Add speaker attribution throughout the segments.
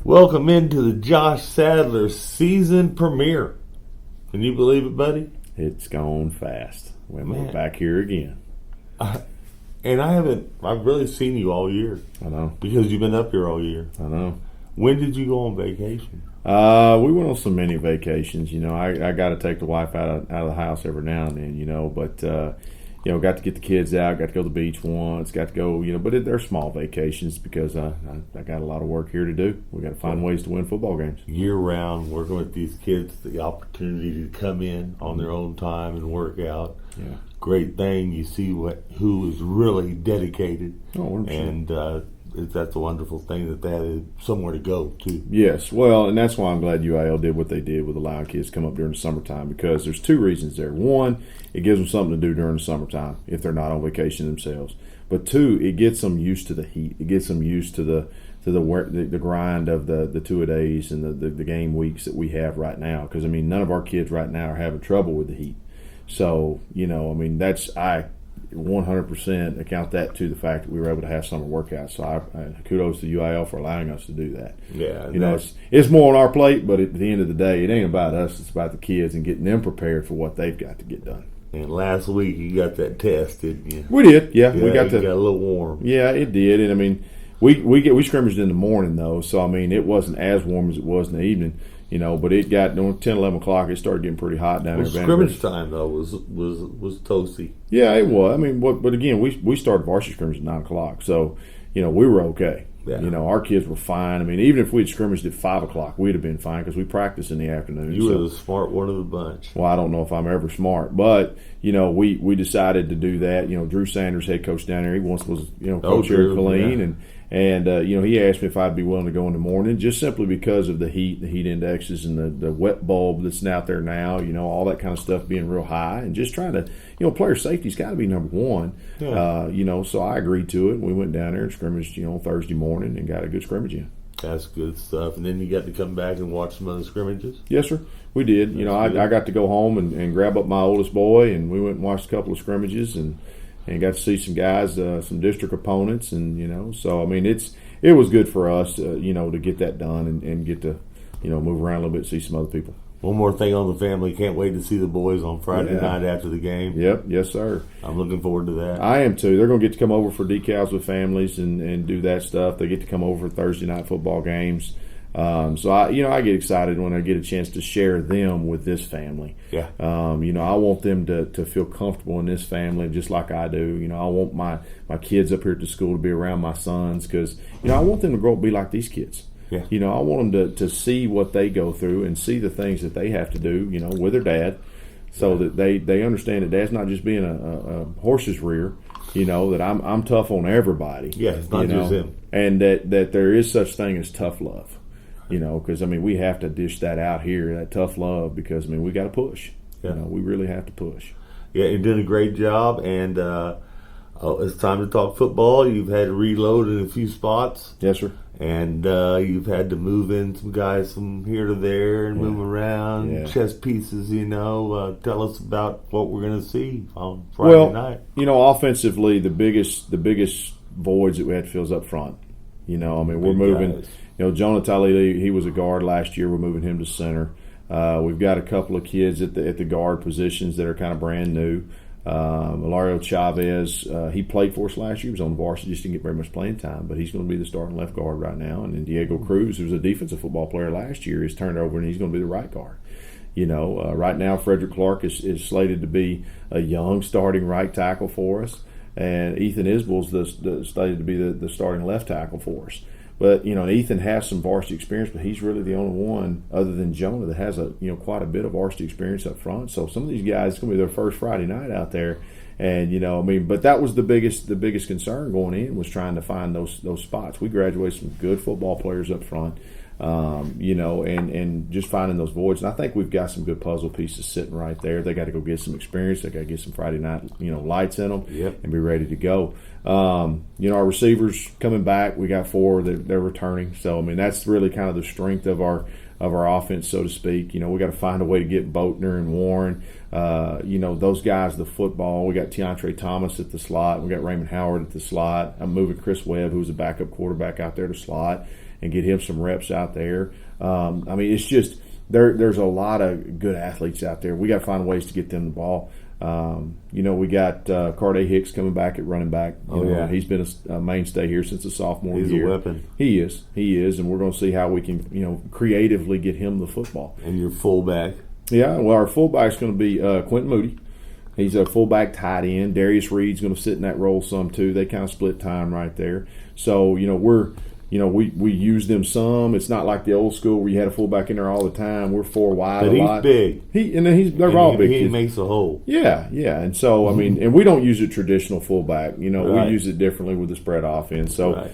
Speaker 1: Welcome into the Josh Sadler season premiere. Can you believe it, buddy?
Speaker 2: It's gone fast. We're back here again.
Speaker 1: And I've really seen you all year.
Speaker 2: I know.
Speaker 1: Because you've been up here all year.
Speaker 2: I know.
Speaker 1: When did you go on vacation?
Speaker 2: We went on so many vacations. You know, I got to take the wife out of the house every now and then, you know, but, got to get the kids out, got to go to the beach once, got to go, but they're small vacations because I got a lot of work here to do. We got to find ways to win football games.
Speaker 1: Year round, working with these kids, the opportunity to come in on their own time and work out.
Speaker 2: Yeah.
Speaker 1: Great thing. You see who is really dedicated.
Speaker 2: Oh,
Speaker 1: and that's a wonderful thing that is somewhere to go, too.
Speaker 2: Yes. Well, and that's why I'm glad UIL did what they did with allowing kids to come up during the summertime, because there's two reasons there. One, it gives them something to do during the summertime if they're not on vacation themselves. But two, it gets them used to the heat. It gets them used to the grind of the two-a-days and the game weeks that we have right now. Because, none of our kids right now are having trouble with the heat. So, I 100% account that to the fact that we were able to have summer workouts. So I kudos to UIL for allowing us to do that.
Speaker 1: Yeah,
Speaker 2: it's more on our plate, but at the end of the day, it ain't about us. It's about the kids and getting them prepared for what they've got to get done.
Speaker 1: And last week you got that test, didn't you?
Speaker 2: We did, yeah.
Speaker 1: We got a little warm.
Speaker 2: Yeah, it did. And we scrimmaged in the morning though, so it wasn't as warm as it was in the evening. But it got 10, 11 o'clock. It started getting pretty hot down there.
Speaker 1: Scrimmage time though was toasty.
Speaker 2: Yeah, it was. But again, we started varsity scrimmage at 9 o'clock, so we were okay.
Speaker 1: Yeah.
Speaker 2: Our kids were fine. even if we had scrimmaged at 5 o'clock, we'd have been fine because we practiced in the afternoon.
Speaker 1: You were the smart one of the bunch.
Speaker 2: Well, I don't know if I'm ever smart, but we decided to do that. Drew Sanders, head coach down there, he once was coach here at Killeen, and he asked me if I'd be willing to go in the morning, just simply because of the heat indexes and the wet bulb that's out there now, all that kind of stuff being real high, and just trying to, player safety's got to be number one.
Speaker 1: Yeah.
Speaker 2: So I agreed to it, and we went down there and scrimmaged, Thursday morning and got a good scrimmage in.
Speaker 1: That's good stuff. And then you got to come back and watch some other scrimmages?
Speaker 2: Yes, sir. We did. I got to go home and grab up my oldest boy, and we went and watched a couple of scrimmages and got to see some guys, some district opponents, and so it was good for us, to get that done and get to, move around a little bit, see some other people.
Speaker 1: One more thing on the family, can't wait to see the boys on Friday night after the game.
Speaker 2: Yep, yes sir.
Speaker 1: I'm looking forward to that.
Speaker 2: I am too. They're going to get to come over for decals with families and do that stuff. They get to come over for Thursday night football games. So I get excited when I get a chance to share them with this family.
Speaker 1: Yeah.
Speaker 2: I want them to feel comfortable in this family just like I do. I want my kids up here at the school to be around my sons because, I want them to grow up and be like these kids.
Speaker 1: Yeah.
Speaker 2: I want them to see what they go through and see the things that they have to do, with their dad, so that they understand that dad's not just being a horse's rear, that I'm tough on everybody.
Speaker 1: Yeah, it's not just him.
Speaker 2: And that there is such thing as tough love. Because we have to dish that out here, that tough love, because we got to push.
Speaker 1: Yeah.
Speaker 2: We really have to push.
Speaker 1: Yeah, you did a great job, and it's time to talk football. You've had to reload in a few spots.
Speaker 2: Yes, sir.
Speaker 1: And you've had to move in some guys from here to there and move around, chess pieces. Tell us about what we're going to see on Friday night.
Speaker 2: Offensively, the biggest voids that we had to fill is up front. We're moving. Jonah Talili, he was a guard last year. We're moving him to center. We've got a couple of kids at the guard positions that are kind of brand new. Ilario Chavez, he played for us last year. He was on the varsity, just didn't get very much playing time, but he's going to be the starting left guard right now. And then Diego Cruz, who was a defensive football player last year, is turned over and he's going to be the right guard. Right now Frederick Clark is slated to be a young starting right tackle for us, and Ethan Isbell's slated to be the starting left tackle for us. But Ethan has some varsity experience, but he's really the only one other than Jonah that has quite a bit of varsity experience up front. So some of these guys, it's going to be their first Friday night out there, and but that was the biggest concern going in, was trying to find those spots. We graduated some good football players up front, and just finding those voids. And I think we've got some good puzzle pieces sitting right there. They got to go get some experience. They got to get some Friday night lights in them, and be ready to go. Our receivers coming back. We got 4 that they're returning. So that's really kind of the strength of our offense, so to speak. We got to find a way to get Boatner and Warren. Those guys, the football. We got Tiantre Thomas at the slot. We got Raymond Howard at the slot. I'm moving Chris Webb, who's a backup quarterback, out there to slot. and get him some reps out there. I mean, it's just there's a lot of good athletes out there. We got to find ways to get them the ball. We got Carday Hicks coming back at running back. He's been a mainstay here since the sophomore year.
Speaker 1: He's a weapon.
Speaker 2: He is, and we're going to see how we can, creatively get him the football.
Speaker 1: And your fullback.
Speaker 2: Yeah, well, our fullback's going to be Quentin Moody. He's a fullback tight end. Darius Reed's going to sit in that role some too. They kind of split time right there. So we use them some. It's not like the old school where you had a fullback in there all the time. We're four wide
Speaker 1: but
Speaker 2: a lot.
Speaker 1: But he's big.
Speaker 2: They're all big.
Speaker 1: He
Speaker 2: kids.
Speaker 1: makes a hole.
Speaker 2: Yeah. And so and we don't use a traditional fullback.
Speaker 1: Right.
Speaker 2: We use it differently with the spread offense. So
Speaker 1: right.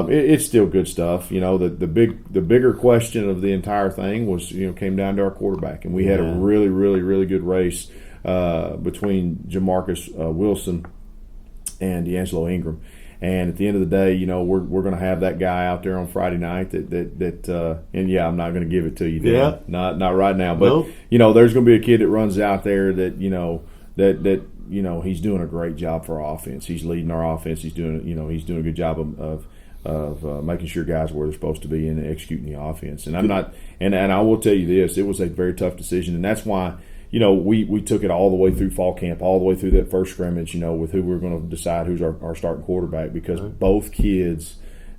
Speaker 2: It's still good stuff. The bigger question of the entire thing was came down to our quarterback, and we had a really, really, really good race between Jamarcus Wilson and D'Angelo Ingram. And at the end of the day, we're going to have that guy out there on Friday night and I'm not going to give it to you. Dan.
Speaker 1: Yeah.
Speaker 2: Not right now. But, there's going to be a kid that runs out there that he's doing a great job for our offense. He's leading our offense. He's doing a good job of making sure guys are where they're supposed to be and executing the offense. And I will tell you this, it was a very tough decision. And that's why, we took it all the way through fall camp, all the way through that first scrimmage, with who we're going to decide who's our starting quarterback, because both kids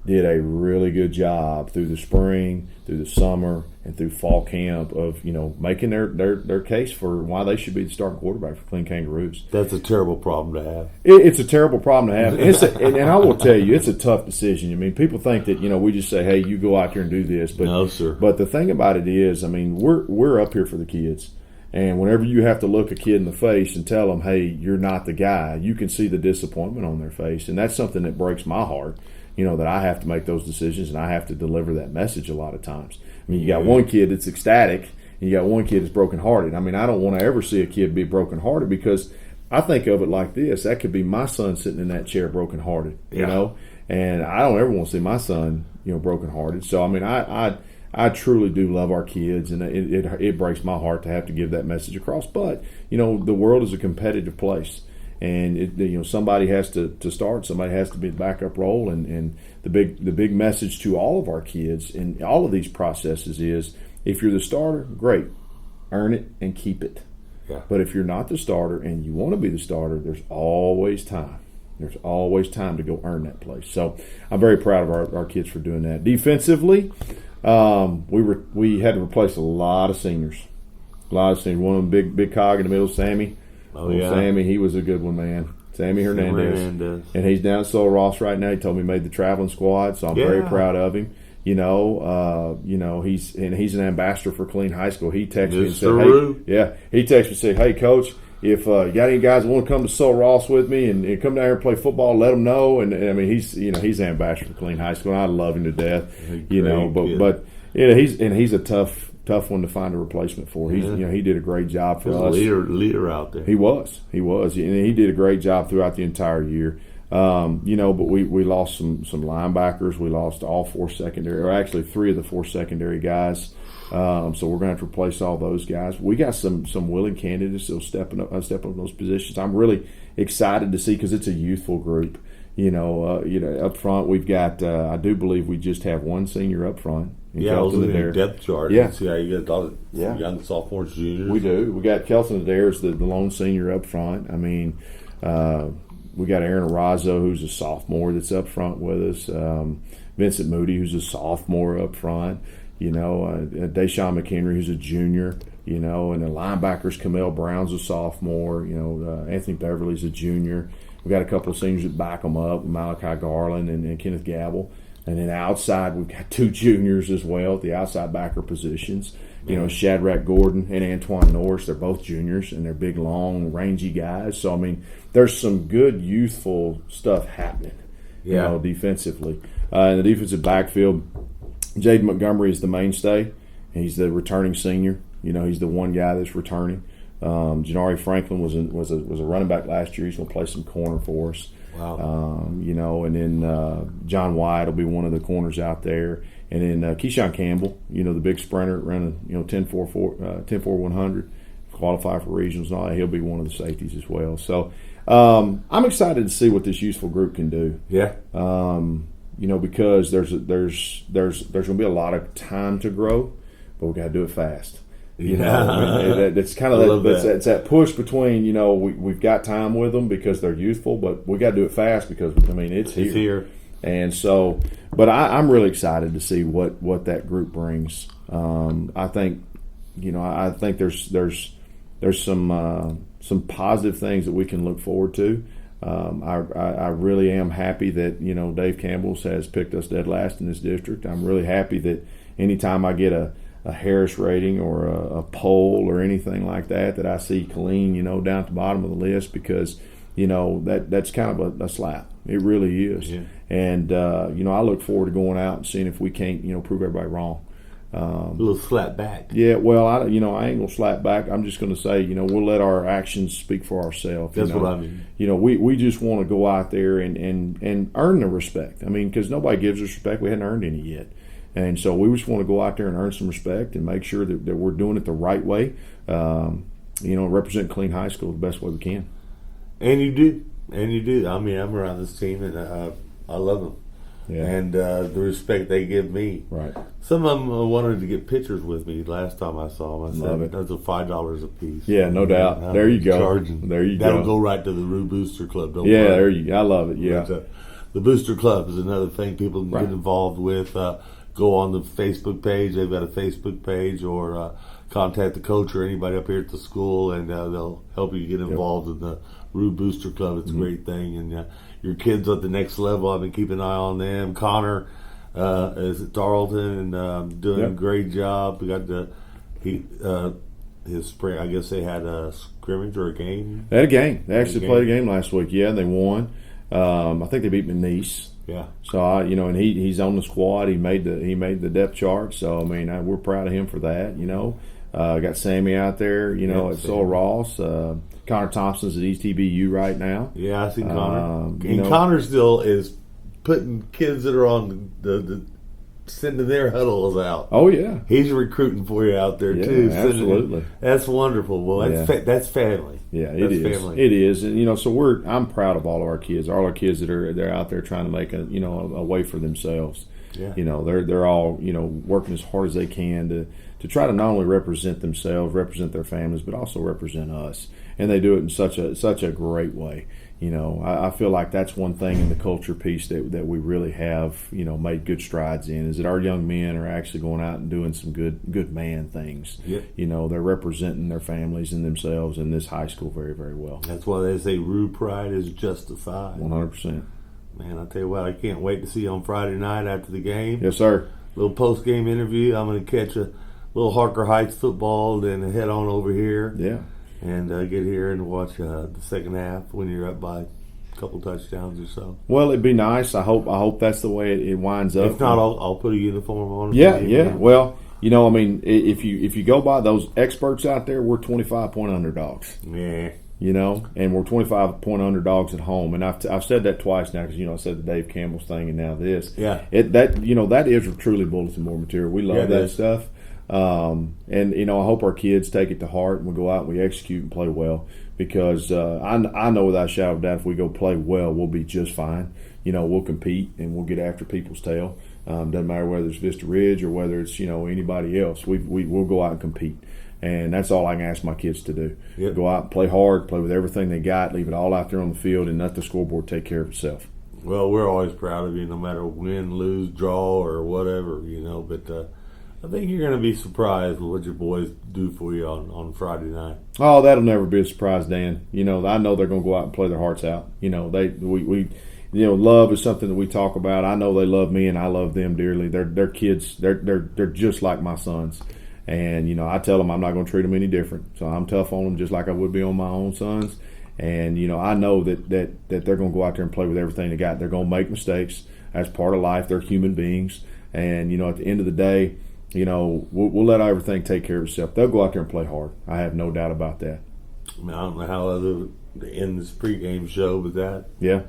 Speaker 2: did a really good job through the spring, through the summer, and through fall camp of, making their case for why they should be the starting quarterback for Killeen Kangaroos.
Speaker 1: That's a terrible problem to have.
Speaker 2: It's a terrible problem to have. And I will tell you, it's a tough decision. I mean, people think that, we just say, hey, you go out here and do this. But,
Speaker 1: no, sir.
Speaker 2: But the thing about it is, we're up here for the kids. And whenever you have to look a kid in the face and tell them, hey, you're not the guy, you can see the disappointment on their face. And that's something that breaks my heart, that I have to make those decisions and I have to deliver that message a lot of times. You got one kid that's ecstatic and you got one kid that's brokenhearted. I don't want to ever see a kid be brokenhearted, because I think of it like this. That could be my son sitting in that chair brokenhearted, and I don't ever want to see my son, brokenhearted. So, I truly do love our kids, and it breaks my heart to have to give that message across. But, the world is a competitive place, and somebody has to start, somebody has to be the backup role, and the big message to all of our kids in all of these processes is, if you're the starter, great, earn it and keep it.
Speaker 1: Yeah.
Speaker 2: But if you're not the starter and you want to be the starter, there's always time. There's always time to go earn that place. So I'm very proud of our kids for doing that. Defensively, we had to replace a lot of seniors. One of them big cog in the middle, Sammy.
Speaker 1: Oh, yeah.
Speaker 2: Sammy, he was a good one, man. Sammy Hernandez. And he's down at Sul Ross right now. He told me he made the traveling squad, so I'm very proud of him. He's an ambassador for Killeen High School. He texted me and said, he texted me and said, hey, Coach, if you got any guys that want to come to Sul Ross with me and come down here and play football, let them know. And he's an ambassador for Killeen High School. And I love him to death. He's a tough one to find a replacement for. He did a great job for us.
Speaker 1: Leader out there.
Speaker 2: He was, and he did a great job throughout the entire year. But we lost some linebackers. We lost all four secondary, or actually three of the four secondary guys. So we're going to have to replace all those guys. We got some willing candidates that will step up those positions. I'm really excited to see, because it's a youthful group. Up front we've got. I do believe we just have one senior up front.
Speaker 1: I was looking at the depth chart.
Speaker 2: Yeah,
Speaker 1: see how you got all the young sophomores, juniors.
Speaker 2: We do. We got Kelton Adair's the lone senior up front. We got Aaron Arazo, who's a sophomore, that's up front with us. Vincent Moody, who's a sophomore up front. Deshaun McHenry, who's a junior. And the linebackers, Camille Brown's a sophomore. Anthony Beverly's a junior. We got a couple of seniors that back them up, Malachi Garland and Kenneth Gabble. And then outside, we've got two juniors as well at the outside backer positions. Shadrach Gordon and Antoine Norris, they're both juniors, and they're big, long, rangy guys. So, there's some good youthful stuff happening, defensively. In the defensive backfield, Jaden Montgomery is the mainstay. He's the returning senior. He's the one guy that's returning. Janari Franklin was a running back last year. He's going to play some corner for us.
Speaker 1: Wow.
Speaker 2: And then John White will be one of the corners out there. And then Keyshawn Campbell, the big sprinter, running 10-4-100, qualify for regionals and all that. He'll be one of the safeties as well. So I'm excited to see what this useful group can do.
Speaker 1: Yeah.
Speaker 2: because there's going to be a lot of time to grow, but we got to do it fast. It's kind of it's that push between we've got time with them because they're youthful, but we got to do it fast because it's here. And so, but I'm really excited to see what that group brings. I think there's some positive things that we can look forward to. I really am happy that Dave Campbell's has picked us dead last in this district. I'm really happy that anytime I get a Harris rating or a poll or anything like that I see Killeen down at the bottom of the list, because that's kind of a slap. It really is. Yeah. And I look forward to going out and seeing if we can't prove everybody wrong.
Speaker 1: A little slap back.
Speaker 2: Yeah, well, I ain't gonna slap back. I'm just gonna say, we'll let our actions speak for ourselves.
Speaker 1: That's what I mean.
Speaker 2: We just want to go out there and earn the respect. because nobody gives us respect. We hadn't earned any yet, and so we just want to go out there and earn some respect and make sure that we're doing it the right way. Represent Killeen High School the best way we can.
Speaker 1: And you do. I'm around this team, and I love them. Yeah. And the respect they give me.
Speaker 2: Right.
Speaker 1: Some of them wanted to get pictures with me last time I saw them. I said, those are $5 a piece.
Speaker 2: Yeah, no doubt. There you go.
Speaker 1: Charging.
Speaker 2: There you
Speaker 1: That'll go right to the Rue Booster Club. Don't
Speaker 2: yeah,
Speaker 1: worry.
Speaker 2: there you go. I love it. Yeah.
Speaker 1: But, the Booster Club is another thing people can get involved with. Go on the Facebook page. They've got a Facebook page, or contact the coach or anybody up here at the school, and they'll help you get involved in the Rue Booster Club. It's a great thing. And your kids at the next level, I've been keeping an eye on them. Connor is at Tarleton and doing a great job. We got his spring. I guess they had a scrimmage or a game.
Speaker 2: They had a game. They actually played a game last week. Yeah, they won. I think they beat McNeese.
Speaker 1: Yeah.
Speaker 2: So and he's on the squad. He made the depth chart. So we're proud of him for that. Got Sammy out there. At Sol Ross. Connor Thompson's at ETBU right now.
Speaker 1: Yeah, I see Connor. And Connor still is putting kids that are on the sending their huddles out.
Speaker 2: Oh yeah,
Speaker 1: he's recruiting for you out there too.
Speaker 2: Absolutely,
Speaker 1: that's wonderful. Well, that's family.
Speaker 2: Yeah, it is. Family. It is, and so I'm proud of all of our kids. All our kids they're out there trying to make a way for themselves.
Speaker 1: Yeah.
Speaker 2: They're all working as hard as they can to try to not only represent themselves, represent their families, but also represent us. And they do it in such a great way. I feel like that's one thing in the culture piece that we really have, made good strides in, is that our young men are actually going out and doing some good man things.
Speaker 1: Yep.
Speaker 2: They're representing their families and themselves in this high school very, very well.
Speaker 1: That's why they say Rue pride is justified.
Speaker 2: 100%.
Speaker 1: Man, I'll tell you what, I can't wait to see you on Friday night after the game.
Speaker 2: Yes, sir.
Speaker 1: Little post-game interview. I'm going to catch a little Harker Heights football, then head on over here.
Speaker 2: Yeah.
Speaker 1: And get here and watch the second half when you're up by a couple touchdowns or so.
Speaker 2: Well, it'd be nice. I hope that's the way it winds up.
Speaker 1: If not, I'll put a uniform on.
Speaker 2: Yeah. Well, if you go by those experts out there, we're 25-point underdogs.
Speaker 1: Yeah.
Speaker 2: And we're 25-point underdogs at home. And I've said that twice now because I said the Dave Campbell's thing and now this.
Speaker 1: Yeah.
Speaker 2: That is truly bulletin board material. We love that stuff. And I hope our kids take it to heart and we go out and we execute and play well, because I know without a shadow of a doubt if we go play well, we'll be just fine. We'll compete and we'll get after people's tail. Doesn't matter whether it's Vista Ridge or whether it's anybody else. We'll go out and compete, and that's all I can ask my kids to do.
Speaker 1: Yep.
Speaker 2: Go out and play hard, play with everything they got, leave it all out there on the field, and let the scoreboard take care of itself.
Speaker 1: Well, we're always proud of you, no matter win, lose, draw, or whatever. But I think you're going to be surprised with what your boys do for you on Friday night.
Speaker 2: Oh, that'll never be a surprise, Dan. I know they're going to go out and play their hearts out. Love is something that we talk about. I know they love me, and I love them dearly. They're kids. They're just like my sons, and I tell them I'm not going to treat them any different. So I'm tough on them, just like I would be on my own sons. And I know that they're going to go out there and play with everything they got. They're going to make mistakes. That's part of life. They're human beings, and at the end of the day, we'll let everything take care of itself. They'll go out there and play hard. I have no doubt about that.
Speaker 1: I don't know how to end this pregame show with that.
Speaker 2: Yeah.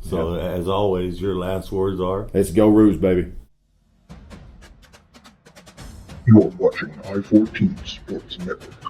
Speaker 1: So, as always, your last words are?
Speaker 2: Let's go Roos, baby.
Speaker 3: You are watching I-14 Sports Network.